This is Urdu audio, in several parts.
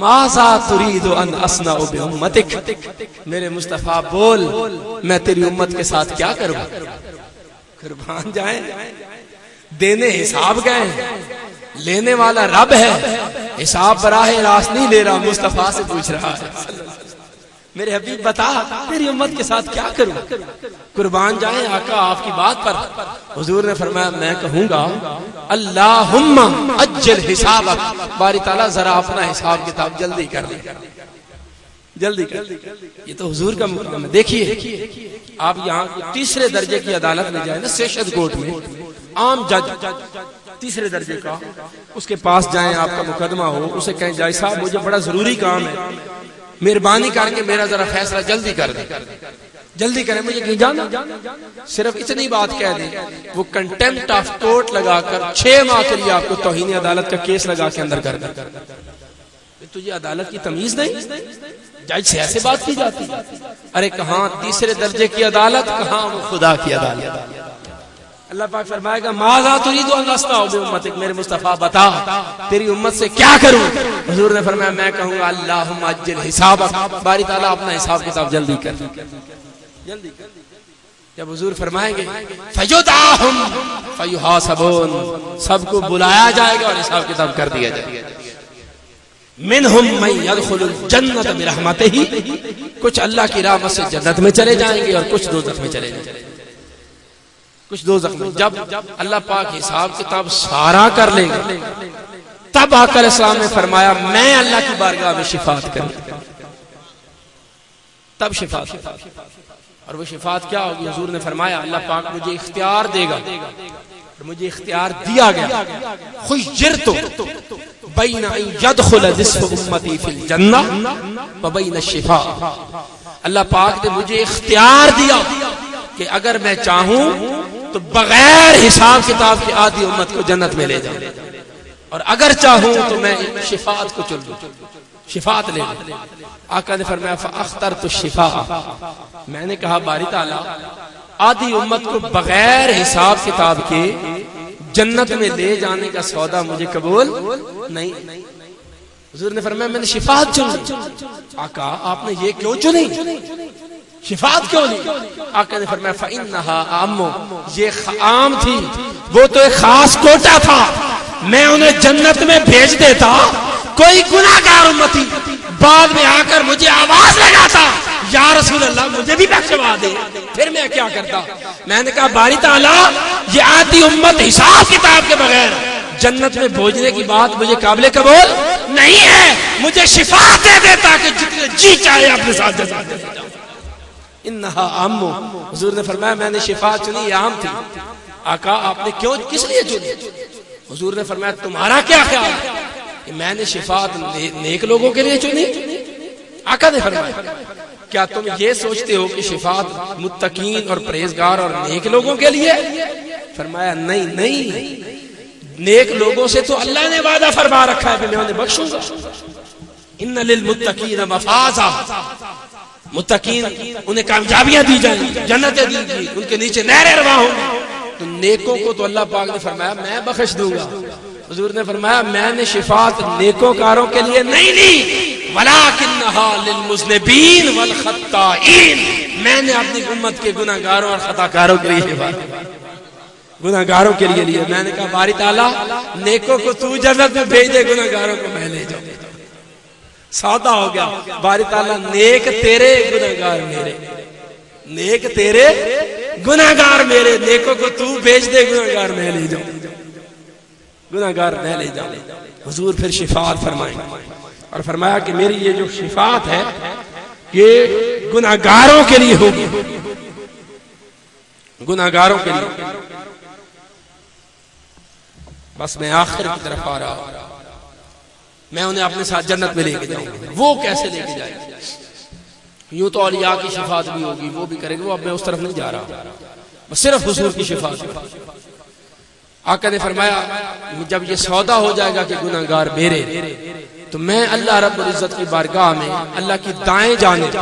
ماذا تريد ان اصنع بامتك، میرے مصطفیٰ بول میں تیری امت کے ساتھ کیا کروں؟ قربان جائیں، دینے حساب گئے، لینے والا رب ہے، حساب براہ راست نہیں لے رہا، مصطفیٰ سے پوچھ رہا ہے میرے حبیب بتا تیری امت کے ساتھ کیا کروں؟ قربان جائیں آقا آپ کی بات پر حضور نے فرمایا میں کہوں گا اللہم اجل حسابک، باری تعالیٰ ذرا اپنا حساب کتاب جلدی کر لے، جلدی کر لے۔ یہ تو حضور کا مقام ہے۔ دیکھیے آپ یہاں تیسرے درجے کی عدالت میں جائیں نا، سیشن کورٹ میں عام جج تیسرے درجے کا، اس کے پاس جائیں، آپ کا مقدمہ ہو، اسے کہیں جج صاحب مجھے بڑا ضروری کام ہے، مہربانی کر کے میرا ذرا فیصلہ جلدی کر دیں، جلدی کریں، مجھے کہیں جانا، صرف اتنی بات کہہ دیں، وہ کنٹیمپٹ آف کورٹ لگا کر 6 ماہ کے لیے آپ کو توہین عدالت کا کیس لگا کے اندر کر دیں۔ تجھے عدالت کی تمیز نہیں؟ جج سے ایسے بات کی جاتی؟ ارے کہاں تیسرے درجے کی عدالت، کہاں وہ خدا کی عدالت۔ اللہ پاک فرمائے گا ماذا تريد ان اصنع بامتك، میرے مصطفیٰ بتا تیری امت سے کیا کروں؟ حضور نے فرمایا میں کہوں گا اللہم اجل حسابک، باری تعالیٰ اپنا حساب کتاب جلدی کر، جلدی کر۔ جب حضور فرمائیں گے فیدعاہم فیحاسبون، سب کو بلایا جائے گا اور حساب کتاب کر دیا جائے گا۔ منہم من یدخل الجنت برحمتہ، کچھ اللہ کی رحمت سے جنت میں چلے جائیں گے اور کچھ دوزخ میں چلے جائیں گے، کچھ دوزخ میں۔ جب اللہ پاک حساب کتاب سارا کر لیں گے تب آقا علیہ السلام نے فرمایا میں اللہ کی بارگاہ میں شفاعت کروں، تب شفاعت۔ اور وہ شفاعت کیا ہوگی؟ حضور نے فرمایا اللہ پاک مجھے اختیار دے گا، اور مجھے اختیار دیا گیا، خیرت بین ان یدخل نصف امتی فی الجنہ وبین الشفاء، اللہ پاک نے مجھے اختیار دیا کہ اگر میں چاہوں تو بغیر حساب کتاب کے آدھی امت کو جنت میں لے جاؤں، اور اگر چاہوں تو میں شفاعت کو چن لوں، شفاعت لے لوں۔ آقا نے فرمایا فاخترت الشفاء، میں نے کہا باری تعالیٰ آدھی امت کو بغیر حساب کتاب کے جنت میں لے جانے کا سودا مجھے قبول نہیں۔ حضور نے فرمایا میں نے شفاعت چن لی۔ آقا آپ نے یہ کیوں چنی؟ شفاعت کیوں نہیں؟ آقا نے فرمایا فَإِنَّهَا عَامٌ، یہ عام تھی، وہ تو ایک خاص کوٹا تھا، میں انہیں جنت میں بھیج دیتا، کوئی گناہگار امتی بعد میں آ کر مجھے آواز لگاتا یا رسول اللہ مجھے بھی بخشوا دے، پھر میں کیا کرتا؟ میں نے کہا باری تعالیٰ یہ آدھی امت حساب کتاب کے بغیر جنت میں بھیجنے کی بات مجھے قابل قبول نہیں ہے، مجھے شفاعت دے دیتا کہ جتنے جی چاہے اپنے ساتھ جزا دے جاؤ۔ انہا عام، حضور نے فرمایا میں نے شفاعت چنی، یہ عام تھی۔ آقا آپ نے کیوں کس لیے چنی؟ حضور نے فرمایا تمہارا کیا خیال ہے کہ میں نے شفاعت نیک لوگوں کے لیے چنی؟ آقا نے فرمایا کیا تم یہ سوچتے ہو کہ شفاعت متقین اور پرہیزگار اور نیک لوگوں کے لیے؟ فرمایا نہیں نہیں، نیک لوگوں سے تو اللہ نے وعدہ فرما رکھا ہے کہ میں انہیں بخشوں گا۔ ان للمتقین مفازا، متقین انہیں کامیابیاں دی جائیں گی، جنتیں دی گی، ان کے نیچے نہریں رواں ہوں گی۔ تو نیکوں کو تو اللہ پاک نے فرمایا میں بخش دوں گا۔ حضور نے فرمایا میں نے شفاعت نیکوں کاروں کے لیے نہیں لی، وَلَكِنَّهَا لِلْمُذْنِبِينَ وَالْخَطَّائِينَ، میں نے اپنی امت کے گناہگاروں اور خطاکاروں کے لیے شفاعت، گناہگاروں کے لیے لیا۔ میں نے کہا باری تعالیٰ نیکوں کو تو جنت میں بھیج دے، گناہگاروں کو میں لے جاؤں۔ سودا ہو گیا، باری تعالیٰ نیک تیرے گناہگار میرے، نیک تیرے گناہگار میرے، نیکوں کو تو بھیج دے، گناہگار میں لے جاؤں، گناہگار میں لے جاؤں۔ حضور پھر شفاعت فرمائیں اور فرمایا کہ میری یہ جو شفاعت ہے یہ گناہگاروں کے لیے ہوگی، گناہگاروں کے لیے۔ بس میں آخر کی طرف آ رہا ہوں، میں انہیں اپنے ساتھ جنت میں لے کے جاؤں گا۔ وہ کیسے لے کے جائے گا؟ یوں تو اولیاء کی شفاعت بھی ہوگی، وہ بھی کریں گے، وہ اب میں اس طرف نہیں جا رہا، بس صرف حضور کی شفاعت۔ آقا نے فرمایا جب یہ سودا ہو جائے گا کہ گناہگار میرے، تو میں اللہ رب العزت کی بارگاہ میں اللہ کی دائیں جانب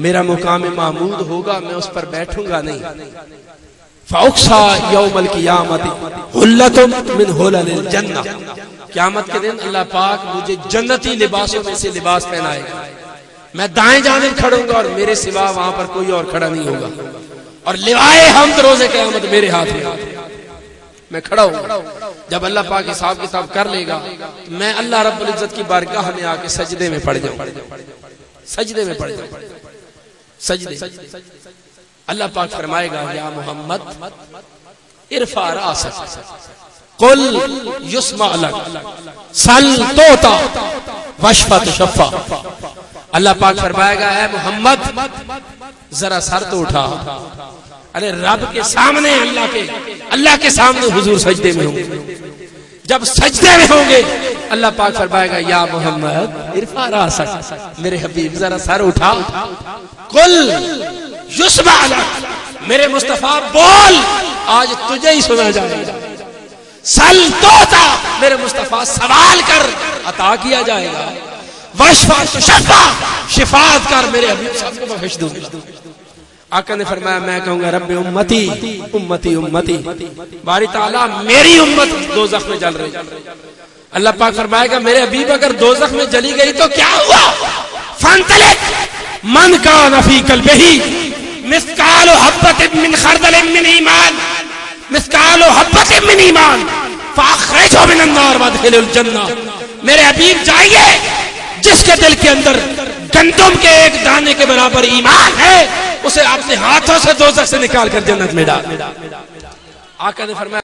میرا مقام محمود ہوگا، میں اس پر بیٹھوں گا نہیں۔ فَأُقْصَى يَوْمَ الْقِيَامَةِ حُلَّةٌ مِّنْ حُلَلِ الْجَنَّةِ، قیامت کے دن اللہ پاک مجھے جنتی لباسوں میں سے لباس پہنائے گا، میں دائیں جانب کھڑوں گا اور میرے سوا وہاں پر کوئی اور کھڑا نہیں ہوگا، اور لوائے حمد روز قیامت میرے ہاتھ میں میں کھڑا ہوں۔ جب اللہ پاک حساب کتاب کر لے گا تو میں اللہ رب العزت کی بارگاہ میں آ کے سجدے میں پڑ جاؤں، سجدے میں پڑ جاؤں، سجدے۔ اللہ پاک فرمائے گا یا محمد ارفع راسک قل یسمع لک سل توتا واشفع تشفع۔ اللہ پاک فرمائے گا اے محمد ذرا سر تو اٹھا، ارے رب کے سامنے اللہ کے سامنے حضور سجدے میں ہوں گے، جب سجدے میں ہوں گے اللہ پاک فرمائے گا یا محمد ارفع راسک، میرے حبیب ذرا سر اٹھا، قل یسمع لک، میرے مصطفیٰ بول آج تجھے ہی سنا جائے گا، سل توتا، میرے مصطفیٰ سوال کر عطا کیا جائے گا، واشفع تشفع، شفاعت کر میرے حبیب سب کو بخش دوں گا۔ آقا نے فرمایا میں کہوں گا رب امتی امتی امتی، باری تعالیٰ میری امت دوزخ میں جل رہی۔ اللہ پاک فرمائے گا میرے حبیب اگر دوزخ میں جلی گئی تو کیا ہوا؟ فانطلق من کان فی قلبہ مثقال حبۃ من خردل من ایمان، مثقال حبۃ من ایمان فاخرجہ من النار وادخلہ الجنہ۔ میرے حبیب جائیے جس کے دل کے اندر گندم کے ایک دانے کے برابر ایمان ہے اسے اپنے ہاتھوں سے دوزخ سے نکال کر جنت میں ڈال۔ آقا نے فرمایا